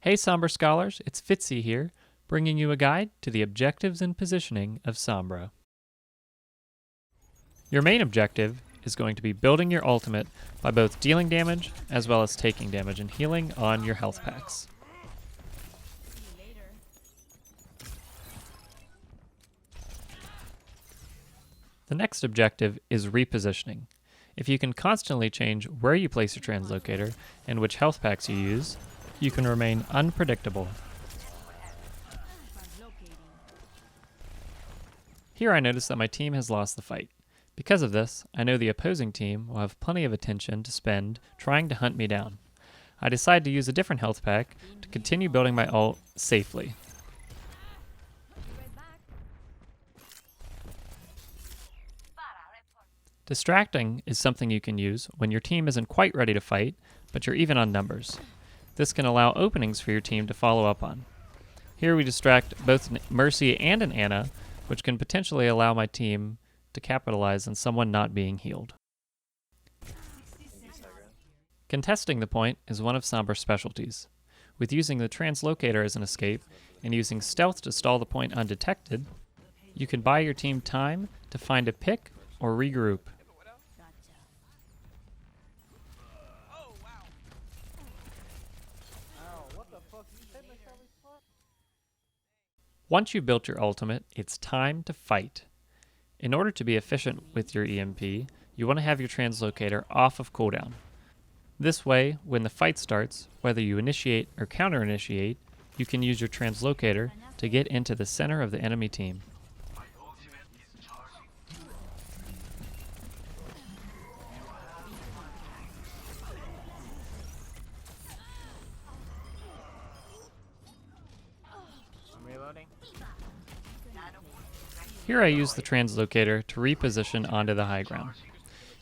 Hey Sombra Scholars, it's Fitzy here, bringing you a guide to the objectives and positioning of Sombra. Your main objective is going to be building your ultimate by both dealing damage as well as taking damage and healing on your health packs. The next objective is repositioning. If you can constantly change where you place your translocator and which health packs you use, you can remain unpredictable. Here I notice that my team has lost the fight. Because of this, I know the opposing team will have plenty of attention to spend trying to hunt me down. I decide to use a different health pack to continue building my ult safely. Distracting is something you can use when your team isn't quite ready to fight, but you're even on numbers. This can allow openings for your team to follow up on. Here we distract both Mercy and an Ana, which can potentially allow my team to capitalize on someone not being healed. Contesting the point is one of Sombra's specialties. With using the translocator as an escape and using stealth to stall the point undetected, you can buy your team time to find a pick or regroup. Once you've built your ultimate, it's time to fight. In order to be efficient with your EMP, you want to have your translocator off of cooldown. This way, when the fight starts, whether you initiate or counter-initiate, you can use your translocator to get into the center of the enemy team. Here I use the translocator to reposition onto the high ground.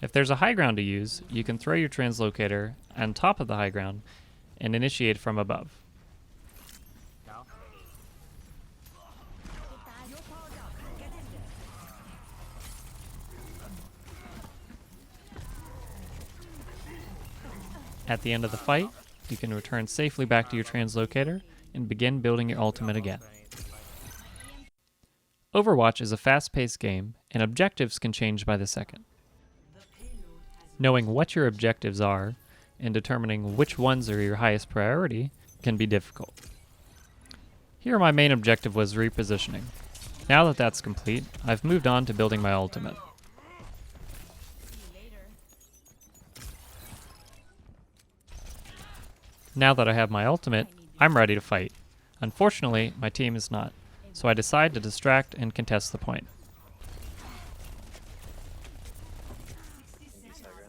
If there's a high ground to use, you can throw your translocator on top of the high ground and initiate from above. At the end of the fight, you can return safely back to your translocator and begin building your ultimate again. Overwatch is a fast-paced game, and objectives can change by the second. Knowing what your objectives are and determining which ones are your highest priority can be difficult. Here my main objective was repositioning. Now that that's complete, I've moved on to building my ultimate. Now that I have my ultimate, I'm ready to fight. Unfortunately, my team is not, so I decide to distract and contest the point.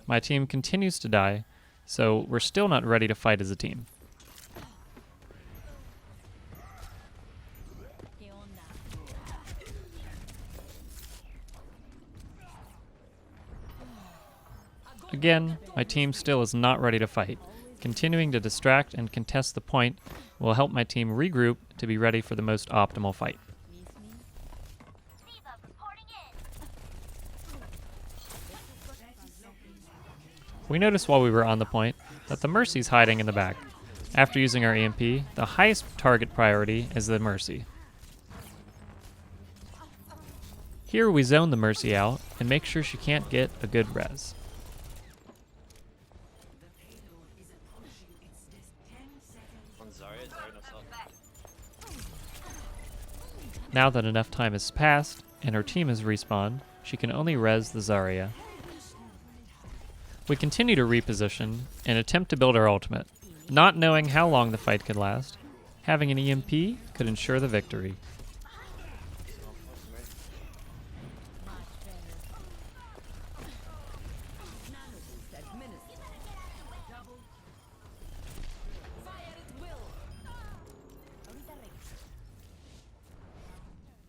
My team continues to die, so we're still not ready to fight as a team. Again, my team still is not ready to fight. Continuing to distract and contest the point will help my team regroup to be ready for the most optimal fight. We noticed while we were on the point that the Mercy's hiding in the back. After using our EMP, the highest target priority is the Mercy. Here we zone the Mercy out and make sure she can't get a good res. Now that enough time has passed and her team has respawned, she can only res the Zarya. We continue to reposition and attempt to build our ultimate. Not knowing how long the fight could last, having an EMP could ensure the victory.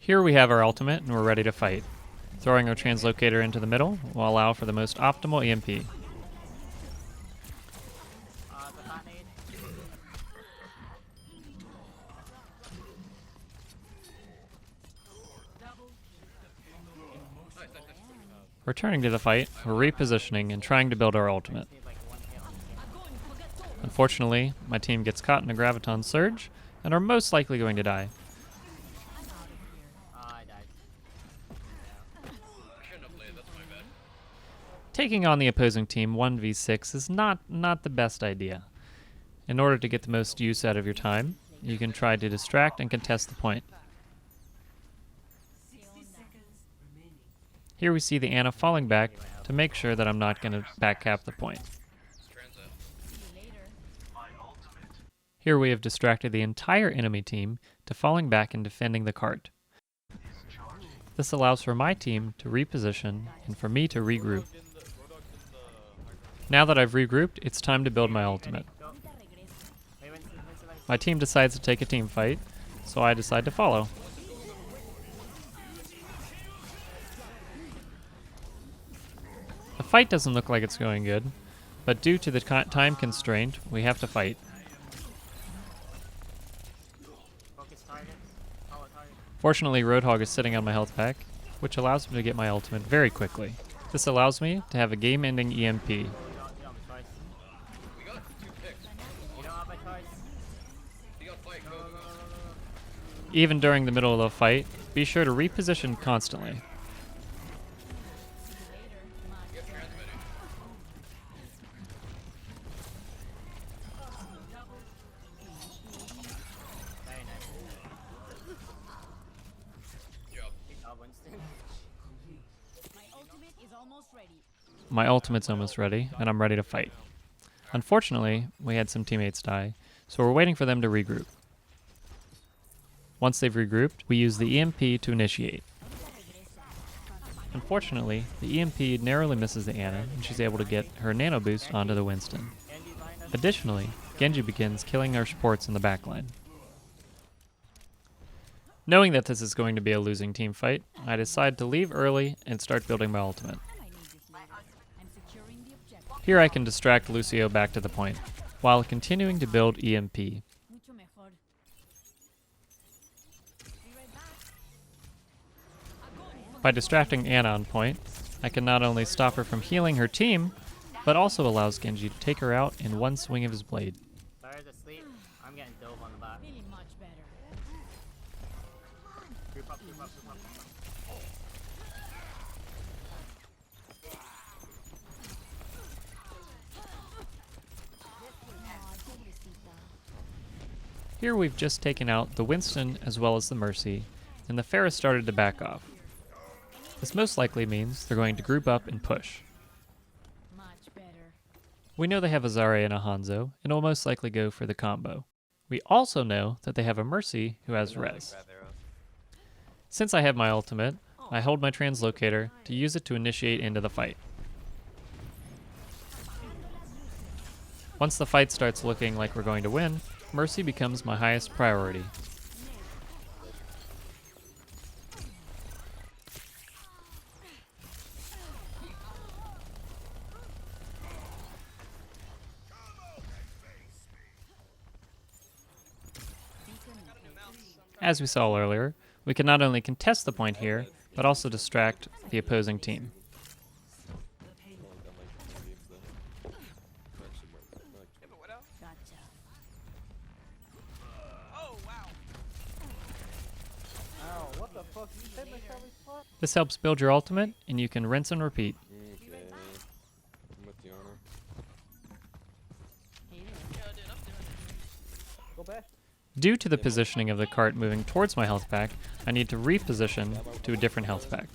Here we have our ultimate and we're ready to fight. Throwing our translocator into the middle will allow for the most optimal EMP. Returning to the fight, we're repositioning and trying to build our ultimate. Unfortunately, my team gets caught in a graviton surge and are most likely going to die. I died. Taking on the opposing team 1v6 is not the best idea. In order to get the most use out of your time, you can try to distract and contest the point. Here we see the Ana falling back to make sure that I'm not going to backcap the point. Here we have distracted the entire enemy team to falling back and defending the cart. This allows for my team to reposition and for me to regroup. Now that I've regrouped, it's time to build my ultimate. My team decides to take a team fight, so I decide to follow. The fight doesn't look like it's going good, but due to the time constraint, we have to fight. Fortunately, Roadhog is sitting on my health pack, which allows me to get my ultimate very quickly. This allows me to have a game-ending EMP. Even during the middle of the fight, be sure to reposition constantly. My ultimate's almost ready, and I'm ready to fight. Unfortunately, we had some teammates die, so we're waiting for them to regroup. Once they've regrouped, we use the EMP to initiate. Unfortunately, the EMP narrowly misses the Ana, and she's able to get her nano boost onto the Winston. Additionally, Genji begins killing our supports in the backline. Knowing that this is going to be a losing team fight, I decide to leave early and start building my ultimate. Here I can distract Lucio back to the point, while continuing to build EMP. By distracting Ana on point, I can not only stop her from healing her team, but also allows Genji to take her out in one swing of his blade. Fire's asleep. I'm getting dove on the back. Group up, group up, group up. Here we've just taken out the Winston as well as the Mercy, and the Pharah started to back off. This most likely means they're going to group up and push. We know they have a Zarya and a Hanzo, and will most likely go for the combo. We also know that they have a Mercy who has res. Since I have my ultimate, I hold my translocator to use it to initiate into the fight. Once the fight starts looking like we're going to win, Mercy becomes my highest priority. As we saw earlier, we can not only contest the point here, but also distract the opposing team. This helps build your ultimate, and you can rinse and repeat. Due to the positioning of the cart moving towards my health pack, I need to reposition to a different health pack.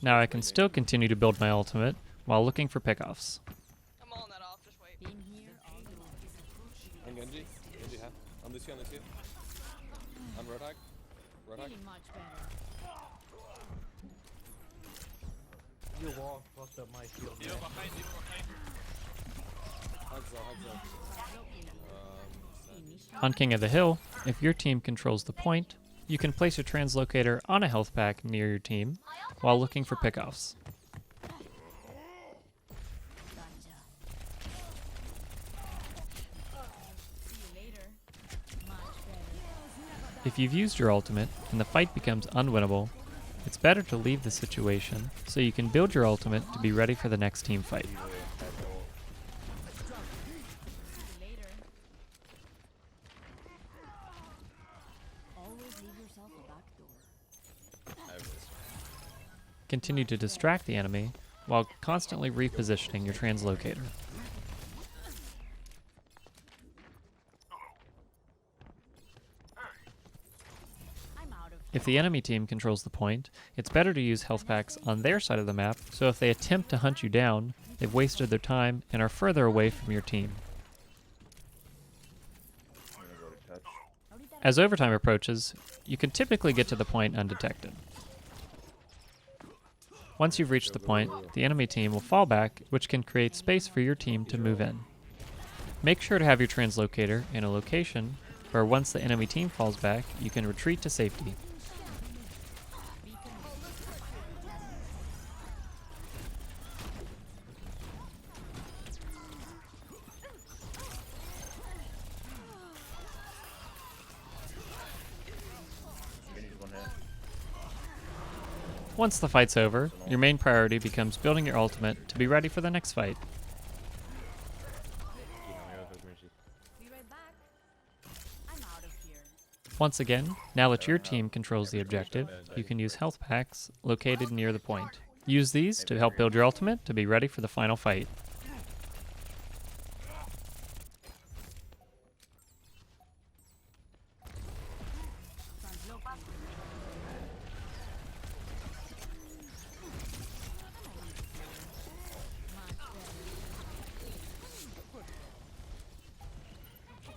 Now I can still continue to build my ultimate while looking for pickoffs. I'm all that off, just wait. I'm Genji. Genji half. I'm Lucio, Lucio. I'm Roadhog. Roadhog. Your wall fucked up my shield. Yo, behind you, behind you. Hugs up, hugs up. On King of the Hill, if your team controls the point, you can place your translocator on a health pack near your team while looking for pickoffs. If you've used your ultimate and the fight becomes unwinnable, it's better to leave the situation so you can build your ultimate to be ready for the next team fight. Continue to distract the enemy while constantly repositioning your translocator. If the enemy team controls the point, it's better to use health packs on their side of the map, so if they attempt to hunt you down, they've wasted their time and are further away from your team. As overtime approaches, you can typically get to the point undetected. Once you've reached the point, the enemy team will fall back, which can create space for your team to move in. Make sure to have your translocator in a location where once the enemy team falls back, you can retreat to safety. Once the fight's over, your main priority becomes building your ultimate to be ready for the next fight. Once again, now that your team controls the objective, you can use health packs located near the point. Use these to help build your ultimate to be ready for the final fight.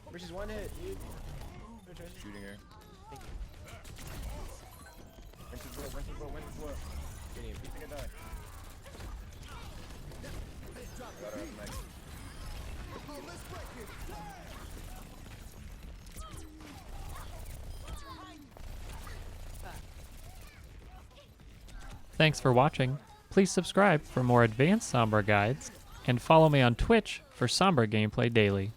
Which is one hit, dude. Shooting her. Winter's blow. Get him, he's gonna die. Got her up next. Thanks for watching. Please subscribe for more advanced Sombra guides, and follow me on Twitch for Sombra gameplay daily.